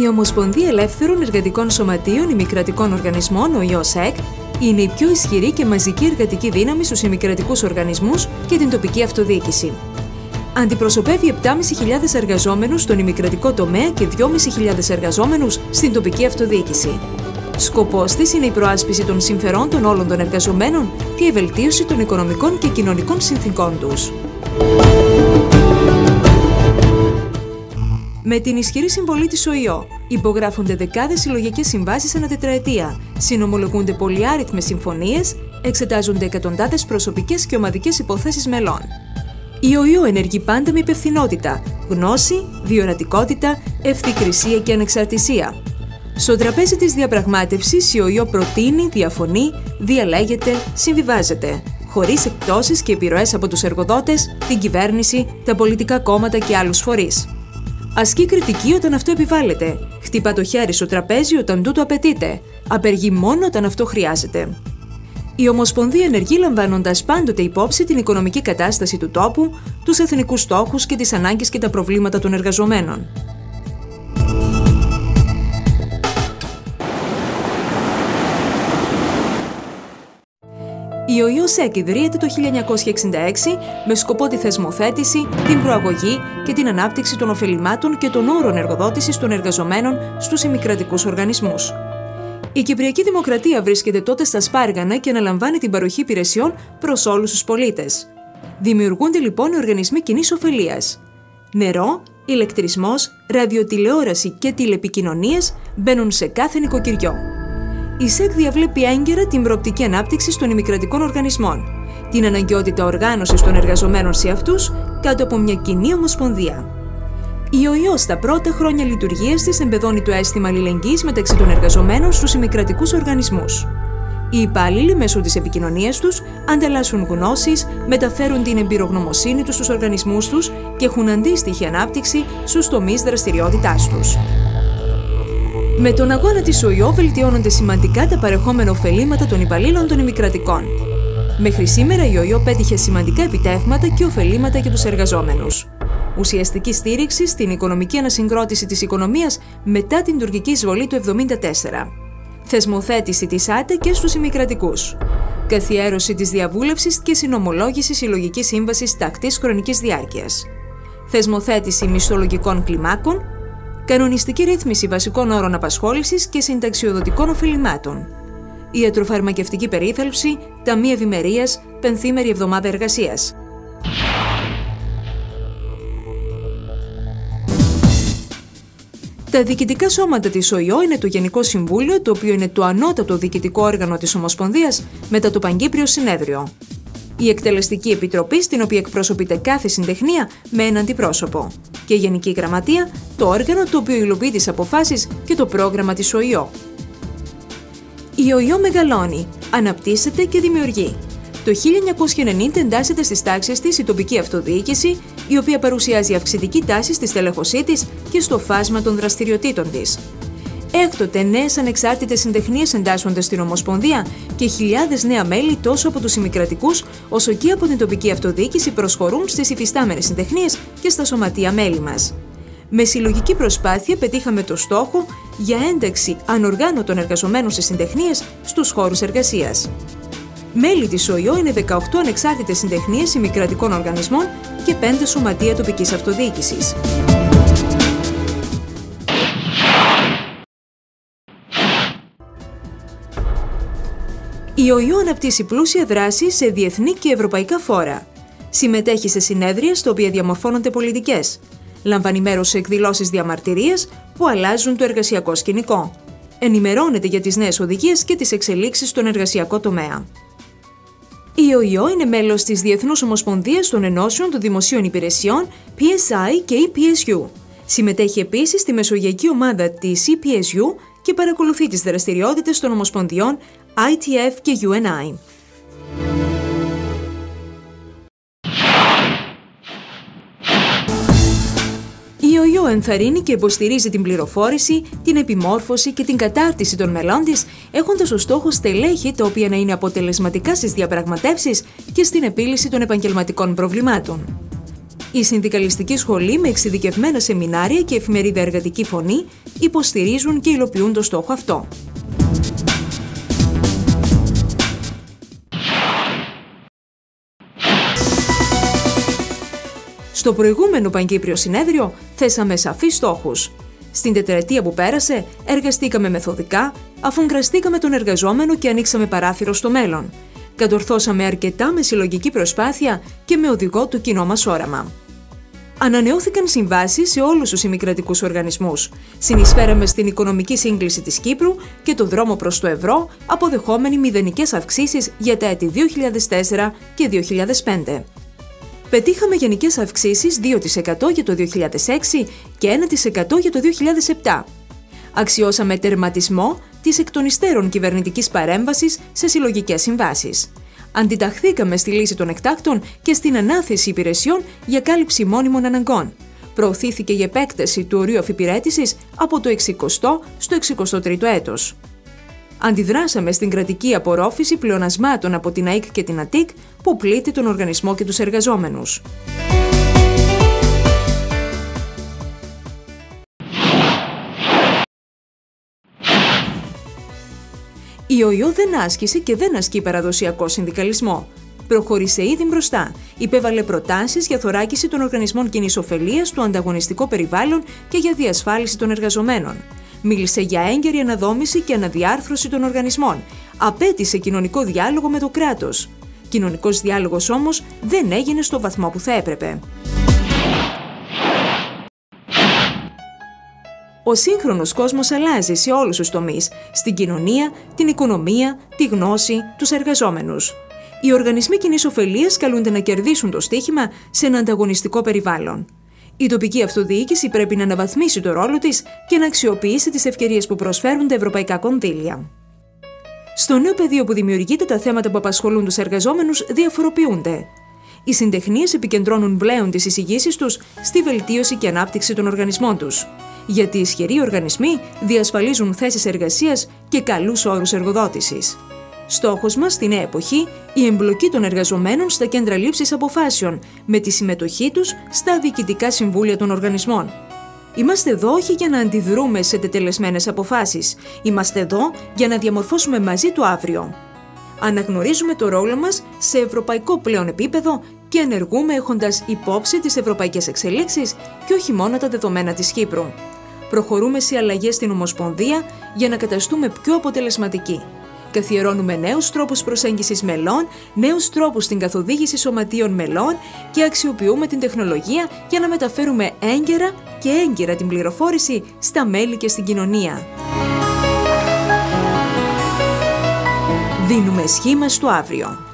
Η Ομοσπονδία Ελεύθερων Εργατικών Σωματείων Ημικρατικών Οργανισμών, ο ΙΟΣΕΚ, είναι η πιο ισχυρή και μαζική εργατική δύναμη στους ημικρατικούς οργανισμούς και την τοπική αυτοδιοίκηση. Αντιπροσωπεύει 7.500 εργαζόμενους στον ημικρατικό τομέα και 2.500 εργαζόμενους στην τοπική αυτοδιοίκηση. Σκοπός της είναι η προάσπιση των συμφερόντων όλων των εργαζομένων και η βελτίωση των οικονομικών και κοινωνικών συνθηκών τους. Με την ισχυρή συμβολή της ΟΙΟ, υπογράφονται δεκάδες συλλογικές συμβάσεις ανά τετραετία, συνομολογούνται πολυάριθμες συμφωνίες, εξετάζονται εκατοντάδες προσωπικές και ομαδικές υποθέσεις μελών. Η ΟΙΟ ενεργεί πάντα με υπευθυνότητα, γνώση, διορατικότητα, ευθυκρισία και ανεξαρτησία. Στο τραπέζι της διαπραγμάτευσης, η ΟΙΟ προτείνει, διαφωνεί, διαλέγεται, συμβιβάζεται, χωρίς εκπτώσεις και επιρροές από τους εργοδότες, την κυβέρνηση, τα πολιτικά κόμματα και άλλους φορείς. Ασκεί κριτική όταν αυτό επιβάλλεται, χτυπά το χέρι στο τραπέζι όταν τούτο απαιτείται, απεργεί μόνο όταν αυτό χρειάζεται. Η Ομοσπονδία ενεργεί λαμβάνοντας πάντοτε υπόψη την οικονομική κατάσταση του τόπου, τους εθνικούς στόχους και τις ανάγκες και τα προβλήματα των εργαζομένων. Η ΟΙΟΣΕΚ ιδρύεται το 1966 με σκοπό τη θεσμοθέτηση, την προαγωγή και την ανάπτυξη των ωφελημάτων και των όρων εργοδότησης των εργαζομένων στους ημικρατικούς οργανισμούς. Η Κυπριακή Δημοκρατία βρίσκεται τότε στα σπάργανα και αναλαμβάνει την παροχή υπηρεσιών προς όλους τους πολίτες. Δημιουργούνται λοιπόν οι οργανισμοί κοινής ωφελίας. Νερό, ηλεκτρισμός, ραδιοτηλεόραση και τηλεπικοινωνίες μπαίνουν σε κάθε νοικοκυριό. Η ΣΕΚ διαβλέπει έγκαιρα την προοπτική ανάπτυξη των ημικρατικών οργανισμών, την αναγκαιότητα οργάνωσης των εργαζομένων σε αυτούς κάτω από μια κοινή ομοσπονδία. Η ΟΙΟ στα πρώτα χρόνια λειτουργίας της εμπεδώνει το αίσθημα αλληλεγγύης μεταξύ των εργαζομένων στους ημικρατικούς οργανισμούς. Οι υπάλληλοι μέσω της επικοινωνίας τους ανταλλάσσουν γνώσεις, μεταφέρουν την εμπειρογνωμοσύνη τους στους οργανισμούς τους και έχουν αντίστοιχη ανάπτυξη στους τομείς δραστηριότητάς τους. Με τον αγώνα της ΟΙΟ βελτιώνονται σημαντικά τα παρεχόμενα ωφελήματα των υπαλλήλων των ημικρατικών. Μέχρι σήμερα η ΟΙΟ πέτυχε σημαντικά επιτεύγματα και ωφελήματα για τους εργαζόμενους. Ουσιαστική στήριξη στην οικονομική ανασυγκρότηση της οικονομίας μετά την τουρκική εισβολή του 1974. Θεσμοθέτηση της ΆΤΕ και στους ημικρατικούς. Καθιέρωση της διαβούλευσης και συνομολόγησης συλλογικής σύμβασης τακτής χρονικής διάρκειας. Θεσμοθέτηση μισθολογικών κλιμάκων. Κανονιστική ρύθμιση βασικών όρων απασχόλησης και συνταξιοδοτικών ωφελημάτων. Ιατροφαρμακευτική περίθαλψη, ταμεία ευημερίας, πενθήμερη εβδομάδα εργασίας. Τα διοικητικά σώματα της ΟΙΟ είναι το Γενικό Συμβούλιο, το οποίο είναι το ανώτατο διοικητικό όργανο της Ομοσπονδίας μετά το Παγκύπριο Συνέδριο. Η Εκτελεστική Επιτροπή, στην οποία εκπροσωπείται κάθε συντεχνία με έναν αντιπρόσωπο. Και η Γενική Γραμματεία, το όργανο το οποίο υλοποιεί τις αποφάσεις και το πρόγραμμα της ΟΙΟ. Η ΟΙΟ μεγαλώνει, αναπτύσσεται και δημιουργεί. Το 1990 εντάσσεται στις τάξεις της η τοπική αυτοδιοίκηση, η οποία παρουσιάζει αυξητική τάση στη στελέχωσή της και στο φάσμα των δραστηριοτήτων της. Έκτοτε, νέες ανεξάρτητες συντεχνίες εντάσσονται στην Ομοσπονδία και χιλιάδες νέα μέλη τόσο από τους ημικρατικούς όσο και από την τοπική αυτοδιοίκηση προσχωρούν στις υφιστάμενες συντεχνίες και στα σωματεία μέλη μας. Με συλλογική προσπάθεια πετύχαμε το στόχο για ένταξη ανοργάνωτων εργαζομένων στις συντεχνίες στους χώρους εργασίας. Μέλη της ΟΙΟ είναι 18 ανεξάρτητες συντεχνίες ημικρατικών οργανισμών και 5 σωματεία τοπικής αυτοδιοίκησης. Η ΟΙΟ αναπτύσσει πλούσια δράση σε διεθνή και ευρωπαϊκά φόρα. Συμμετέχει σε συνέδρια στα οποία διαμορφώνονται πολιτικές. Λαμβάνει μέρος σε εκδηλώσεις διαμαρτυρίας που αλλάζουν το εργασιακό σκηνικό. Ενημερώνεται για τις νέες οδηγίες και τις εξελίξεις στον εργασιακό τομέα. Η ΟΙΟ είναι μέλος της Διεθνούς Ομοσπονδίας των Ενώσεων των Δημοσίων Υπηρεσιών PSI και EPSU. Συμμετέχει επίσης στη μεσογειακή ομάδα της EPSU και παρακολουθεί τις δραστηριότητες των ομοσπονδιών ITF και UNI. Η ΟΙΟ ενθαρρύνει και υποστηρίζει την πληροφόρηση, την επιμόρφωση και την κατάρτιση των μελών της, έχοντας ως στόχο στελέχη τα οποία να είναι αποτελεσματικά στις διαπραγματεύσεις και στην επίλυση των επαγγελματικών προβλημάτων. Η Συνδικαλιστική Σχολή με εξειδικευμένα σεμινάρια και εφημερίδα Εργατική Φωνή υποστηρίζουν και υλοποιούν το στόχο αυτό. Στο προηγούμενο Παγκύπριο Συνέδριο θέσαμε σαφείς στόχους. Στην τετραετία που πέρασε, εργαστήκαμε μεθοδικά, αφουγκραστήκαμε τον εργαζόμενο και ανοίξαμε παράθυρο στο μέλλον. Κατορθώσαμε αρκετά με συλλογική προσπάθεια και με οδηγό το κοινό μας όραμα. Ανανεώθηκαν συμβάσεις σε όλους τους ημικρατικούς οργανισμούς. Συνεισφέραμε στην οικονομική σύγκληση της Κύπρου και το δρόμο προς το ευρώ, αποδεχόμενοι μηδενικές αυξήσεις για τα έτη 2004 και 2005. Πετύχαμε γενικές αυξήσεις 2% για το 2006 και 1% για το 2007. Αξιώσαμε τερματισμό της εκ των υστέρων κυβερνητικής παρέμβασης σε συλλογικές συμβάσεις. Αντιταχθήκαμε στη λύση των εκτάκτων και στην ανάθεση υπηρεσιών για κάλυψη μόνιμων αναγκών. Προωθήθηκε η επέκταση του ορίου αφιπηρέτησης από το 60ο στο 63ο έτος. Αντιδράσαμε στην κρατική απορρόφηση πλεονασμάτων από την ΑΕΚ και την ΑΤΙΚ που πλήττει τον οργανισμό και τους εργαζόμενους. Η ΟΙΟ δεν άσκησε και δεν ασκεί παραδοσιακό συνδικαλισμό. Προχώρησε ήδη μπροστά. Υπέβαλε προτάσεις για θωράκιση των οργανισμών κοινής ωφελίας στο ανταγωνιστικό περιβάλλον και για διασφάλιση των εργαζομένων. Μίλησε για έγκαιρη αναδόμηση και αναδιάρθρωση των οργανισμών. Απέτησε κοινωνικό διάλογο με το κράτος. Κοινωνικός διάλογος όμως δεν έγινε στο βαθμό που θα έπρεπε. Ο σύγχρονος κόσμος αλλάζει σε όλους τους τομείς, στην κοινωνία, την οικονομία, τη γνώση, τους εργαζόμενους. Οι οργανισμοί κοινής ωφελίας καλούνται να κερδίσουν το στοίχημα σε ένα ανταγωνιστικό περιβάλλον. Η τοπική αυτοδιοίκηση πρέπει να αναβαθμίσει το ρόλο της και να αξιοποιήσει τις ευκαιρίες που προσφέρουν τα ευρωπαϊκά κονδύλια. Στο νέο πεδίο που δημιουργείται, τα θέματα που απασχολούν τους εργαζόμενους διαφοροποιούνται. Οι συντεχνίες επικεντρώνουν πλέον τις εισηγήσεις τους στη βελτίωση και ανάπτυξη των οργανισμών τους. Γιατί οι ισχυροί οργανισμοί διασφαλίζουν θέσεις εργασίας και καλούς όρους εργοδότησης. Στόχος μας στη νέα εποχή, η εμπλοκή των εργαζομένων στα κέντρα λήψης αποφάσεων, με τη συμμετοχή τους στα διοικητικά συμβούλια των οργανισμών. Είμαστε εδώ όχι για να αντιδρούμε σε τετελεσμένες αποφάσεις. Είμαστε εδώ για να διαμορφώσουμε μαζί το αύριο. Αναγνωρίζουμε το ρόλο μας σε ευρωπαϊκό πλέον επίπεδο και ενεργούμε έχοντας υπόψη τις ευρωπαϊκές εξελίξεις και όχι μόνο τα δεδομένα της Κύπρου. Προχωρούμε σε αλλαγές στην Ομοσπονδία για να καταστούμε πιο αποτελεσματικοί. Καθιερώνουμε νέους τρόπους προσέγγισης μελών, νέους τρόπους στην καθοδήγηση σωματείων μελών και αξιοποιούμε την τεχνολογία για να μεταφέρουμε έγκαιρα και έγκυρα την πληροφόρηση στα μέλη και στην κοινωνία. Δίνουμε σχήμα στο αύριο.